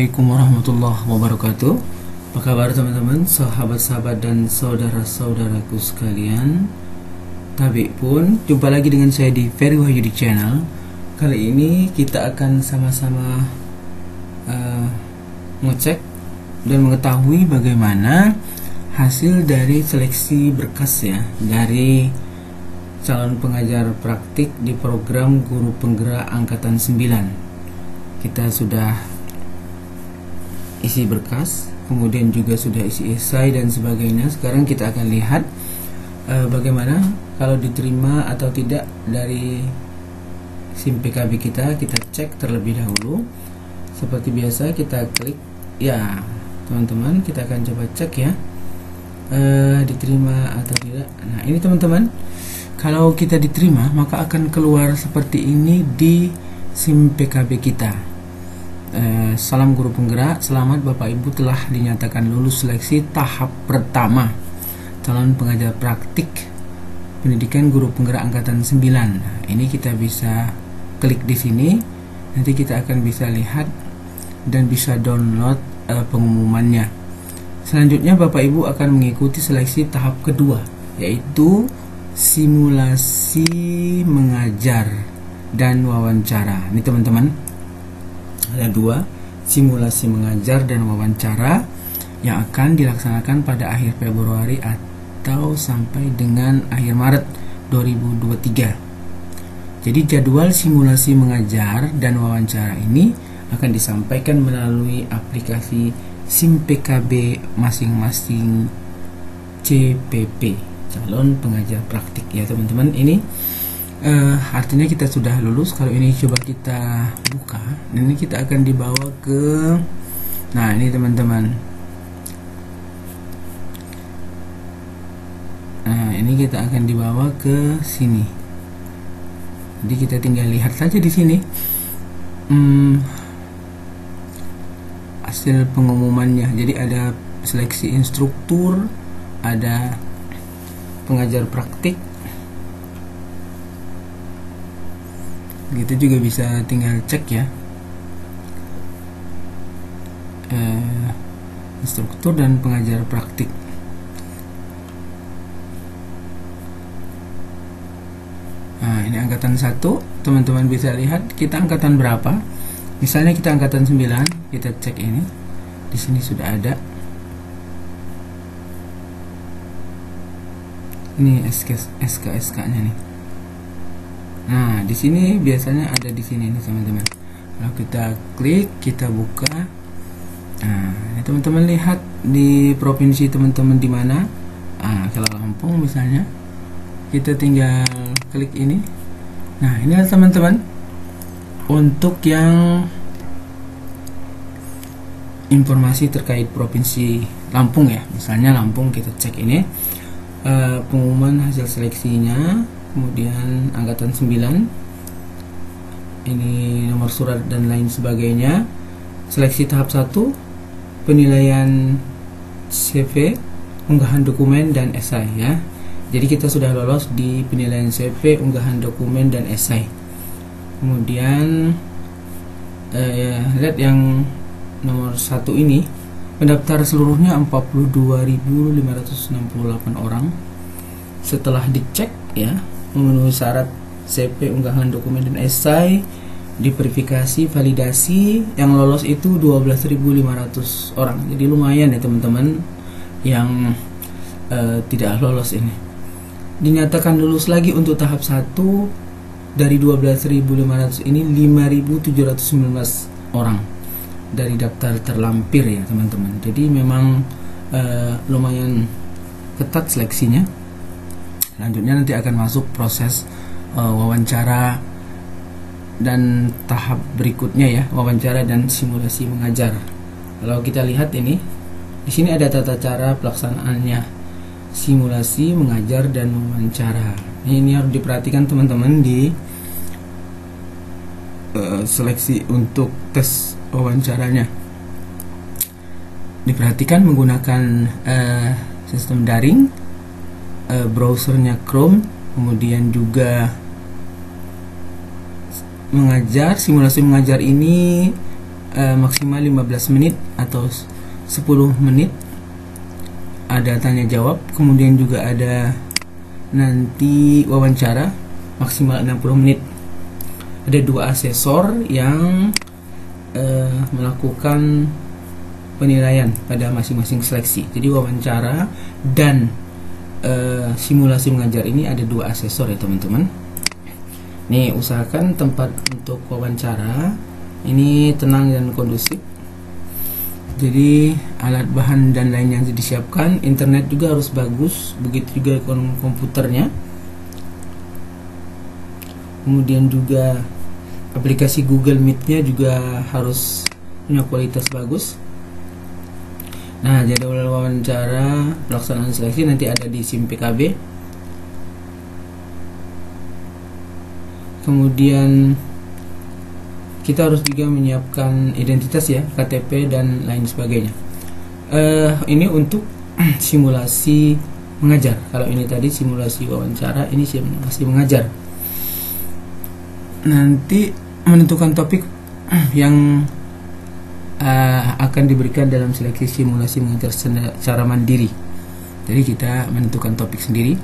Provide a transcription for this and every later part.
Assalamualaikum warahmatullahi wabarakatuh. Apa kabar teman-teman, sahabat-sahabat dan saudara-saudaraku sekalian. Tabik pun, jumpa lagi dengan saya di Ferry Wahyudi Channel. Kali ini kita akan sama-sama ngecek dan mengetahui bagaimana hasil dari seleksi berkas ya dari calon pengajar praktik di program Guru Penggerak Angkatan 9. Kita sudah isi berkas, kemudian juga sudah isi esai dan sebagainya. Sekarang kita akan lihat bagaimana kalau diterima atau tidak dari SIM PKB kita. Kita cek terlebih dahulu. Seperti biasa kita klik ya teman-teman, kita akan coba cek ya diterima atau tidak. Nah ini teman-teman, kalau kita diterima maka akan keluar seperti ini di SIM PKB kita. Salam guru penggerak, selamat Bapak Ibu telah dinyatakan lulus seleksi tahap pertama calon pengajar praktik pendidikan guru penggerak angkatan 9. Nah, ini kita bisa klik di sini. Nanti kita akan bisa lihat dan bisa download pengumumannya. Selanjutnya Bapak Ibu akan mengikuti seleksi tahap kedua, yaitu simulasi mengajar dan wawancara. Ini teman-teman, ada dua, simulasi mengajar dan wawancara yang akan dilaksanakan pada akhir Februari atau sampai dengan akhir Maret 2023. Jadi jadwal simulasi mengajar dan wawancara ini akan disampaikan melalui aplikasi SIM PKB masing-masing CPP, calon pengajar praktik ya teman-teman. Ini artinya kita sudah lulus. Kalau ini coba kita buka, ini kita akan dibawa ke, nah ini teman-teman, nah ini kita akan dibawa ke sini. Jadi kita tinggal lihat saja di sini hasil pengumumannya. Jadi ada seleksi instruktur, ada pengajar praktik. Gitu juga bisa tinggal cek ya, instruktur dan pengajar praktik. Nah ini angkatan 1, teman-teman bisa lihat kita angkatan berapa. Misalnya kita angkatan 9, kita cek ini. Di sini sudah ada. Ini SK-nya nih. Nah, di sini biasanya ada di sini nih teman-teman. Kalau kita klik, kita buka. Nah, ini teman-teman lihat di provinsi teman-teman di mana. Nah, kalau Lampung misalnya, kita tinggal klik ini. Nah, ini teman-teman, untuk yang informasi terkait provinsi Lampung ya. Misalnya Lampung, kita cek ini pengumuman hasil seleksinya. Kemudian angkatan 9, ini nomor surat dan lain sebagainya. Seleksi tahap 1, penilaian CV, unggahan dokumen dan esai ya. Jadi kita sudah lolos di penilaian CV, unggahan dokumen dan esai. Kemudian lihat yang nomor 1 ini, pendaftar seluruhnya 42.568 orang. Setelah dicek ya, memenuhi syarat CV, unggahan dokumen dan esai, diverifikasi, validasi, yang lolos itu 12.500 orang. Jadi lumayan ya teman-teman yang tidak lolos ini. Dinyatakan lulus lagi untuk tahap 1 dari 12.500 ini 5.719 orang dari daftar terlampir ya teman-teman. Jadi memang lumayan ketat seleksinya. Selanjutnya nanti akan masuk proses wawancara dan tahap berikutnya ya, wawancara dan simulasi mengajar. Kalau kita lihat ini, di sini ada tata cara pelaksanaannya, simulasi mengajar dan wawancara. Ini harus diperhatikan teman-teman di seleksi untuk tes wawancaranya. Diperhatikan menggunakan sistem daring. Browsernya Chrome, kemudian juga mengajar, simulasi mengajar ini maksimal 15 menit atau 10 menit. Ada tanya jawab, kemudian juga ada nanti wawancara maksimal 60 menit. Ada 2 asesor yang melakukan penilaian pada masing-masing seleksi. Jadi wawancara dan simulasi mengajar ini ada 2 asesor ya teman-teman. Nih, usahakan tempat untuk wawancara ini tenang dan kondusif. Jadi alat bahan dan lain yang disiapkan, internet juga harus bagus, begitu juga komputernya. Kemudian juga aplikasi Google Meet-nya juga harus punya kualitas bagus. Nah, jadwal wawancara pelaksanaan seleksi nanti ada di SIM PKB. Kemudian kita harus juga menyiapkan identitas ya, KTP dan lain sebagainya. Ini untuk simulasi mengajar. Kalau ini tadi simulasi wawancara, ini simulasi mengajar. Nanti menentukan topik yang akan diberikan dalam seleksi simulasi mengajar secara mandiri. Jadi kita menentukan topik sendiri.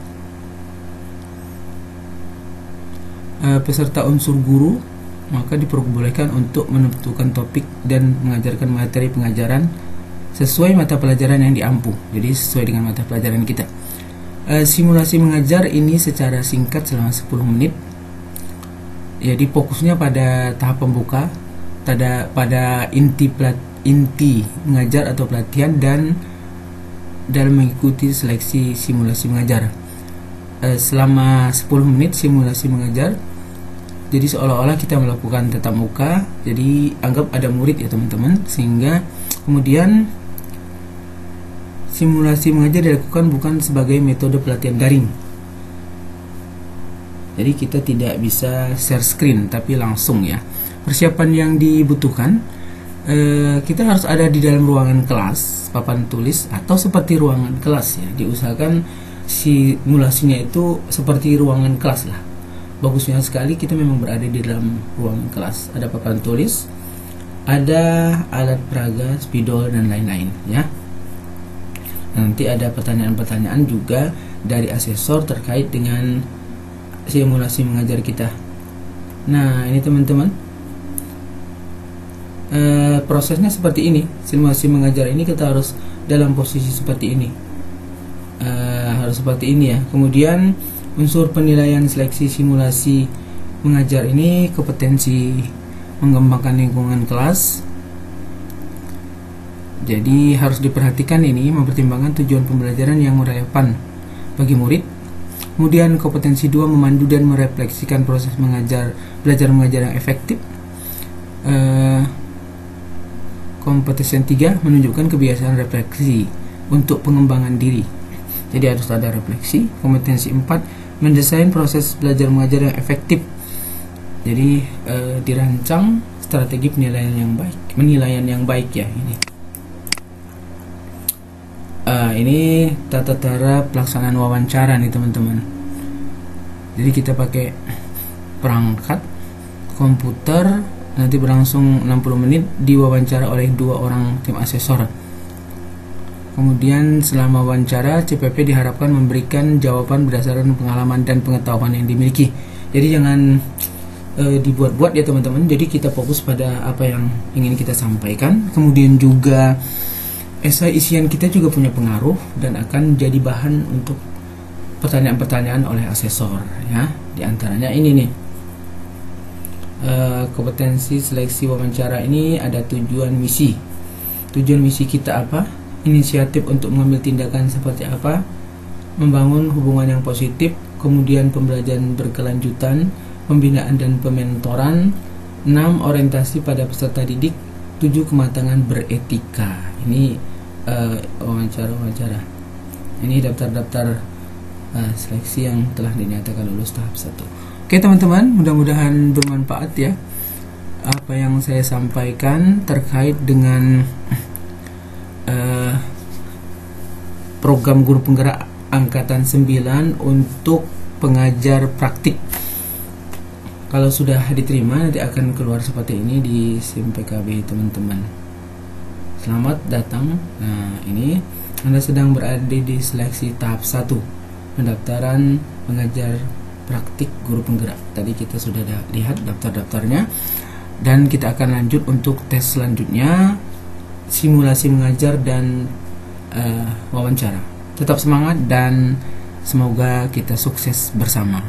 Peserta unsur guru maka diperbolehkan untuk menentukan topik dan mengajarkan materi pengajaran sesuai mata pelajaran yang diampu. Jadi sesuai dengan mata pelajaran kita. Simulasi mengajar ini secara singkat selama 10 menit. Jadi fokusnya pada tahap pembuka, pada inti mengajar atau pelatihan dan dalam mengikuti seleksi simulasi mengajar. Selama 10 menit simulasi mengajar. Jadi seolah-olah kita melakukan tatap muka. Jadi anggap ada murid ya teman-teman, sehingga kemudian simulasi mengajar dilakukan bukan sebagai metode pelatihan daring. Jadi kita tidak bisa share screen tapi langsung ya. Persiapan yang dibutuhkan, kita harus ada di dalam ruangan kelas, papan tulis atau seperti ruangan kelas ya. Diusahakan simulasinya itu seperti ruangan kelas lah. Bagusnya sekali kita memang berada di dalam ruangan kelas. Ada papan tulis, ada alat peraga, spidol dan lain-lain ya. Nanti ada pertanyaan-pertanyaan juga dari asesor terkait dengan simulasi mengajar kita. Nah, ini teman-teman, prosesnya seperti ini. Simulasi mengajar ini kita harus dalam posisi seperti ini, harus seperti ini ya. Kemudian unsur penilaian seleksi simulasi mengajar ini kompetensi mengembangkan lingkungan kelas. Jadi harus diperhatikan ini, mempertimbangkan tujuan pembelajaran yang relevan bagi murid. Kemudian kompetensi 2, memandu dan merefleksikan proses belajar mengajar yang efektif. Kompetensi 3, menunjukkan kebiasaan refleksi untuk pengembangan diri. Jadi harus ada refleksi. Kompetensi 4, mendesain proses belajar mengajar yang efektif. Jadi dirancang strategi penilaian yang baik ya ini. Ini tata cara pelaksanaan wawancara nih teman-teman. Jadi kita pakai perangkat komputer, nanti berlangsung 60 menit, diwawancara oleh 2 orang tim asesor. Kemudian selama wawancara, CPP diharapkan memberikan jawaban berdasarkan pengalaman dan pengetahuan yang dimiliki. Jadi jangan dibuat-buat ya teman-teman. Jadi kita fokus pada apa yang ingin kita sampaikan. Kemudian juga esai isian kita juga punya pengaruh dan akan jadi bahan untuk pertanyaan-pertanyaan oleh asesor ya. Di antaranya ini nih, kompetensi seleksi wawancara ini ada tujuan misi. Tujuan misi kita apa? Inisiatif untuk mengambil tindakan seperti apa, membangun hubungan yang positif, kemudian pembelajaran berkelanjutan, pembinaan dan pementoran, 6 orientasi pada peserta didik, 7 kematangan beretika. Ini wawancara. Ini daftar-daftar seleksi yang telah dinyatakan lulus tahap 1. Oke teman-teman, mudah-mudahan bermanfaat ya apa yang saya sampaikan terkait dengan program guru penggerak angkatan 9 untuk pengajar praktik Kalau sudah diterima nanti akan keluar seperti ini di SIM PKB teman-teman. Selamat datang. Nah, ini Anda sedang berada di seleksi tahap 1, pendaftaran pengajar praktik guru penggerak. Tadi kita sudah lihat daftar-daftarnya, dan kita akan lanjut untuk tes selanjutnya, simulasi mengajar dan wawancara. Tetap semangat dan semoga kita sukses bersama.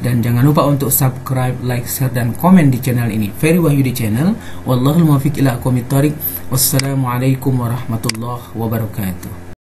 Dan jangan lupa untuk subscribe, like, share, dan komen di channel ini, Ferry Wahyudi Channel. Wallahul muwaffiq ila aqwamit thoriq. Wassalamualaikum warahmatullahi wabarakatuh.